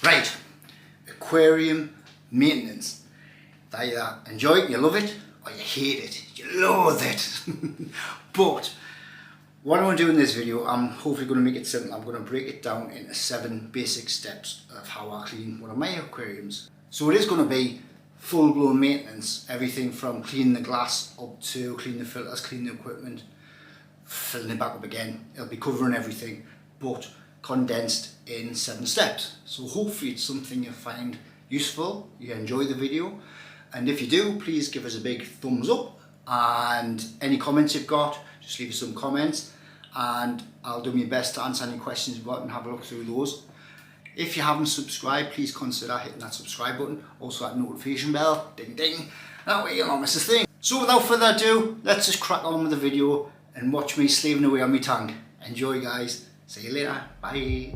Right, aquarium maintenance. They either enjoy it, you love it, or you hate it, you loathe it. But what I want to do in this video, I'm hopefully going to make it simple. I'm going to break it down into 7 basic steps of how I clean one of my aquariums. So it is going to be full-blown maintenance, everything from cleaning the glass up to cleaning the filters, cleaning the equipment, filling it back up again. It'll be covering everything, but condensed in 7 steps. So hopefully it's something you find useful, you enjoy the video, and if you do, please give us a big thumbs up, and any comments you've got, just leave us some comments and I'll do my best to answer any questions you've got and have a look through those. If you haven't subscribed, please consider hitting that subscribe button, also that notification bell, ding ding, that way you'll not miss a thing. So without further ado, let's just crack on with the video and watch me slaving away on my tank. Enjoy guys, see you later, bye.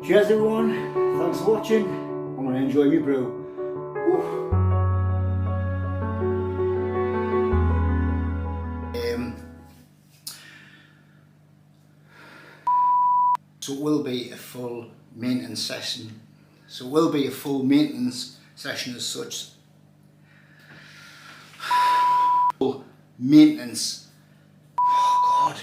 Cheers everyone, thanks for watching. I'm going to enjoy my brew. Woo. So it will be a full maintenance session. So it will be a full maintenance session as such. Full maintenance. Oh God.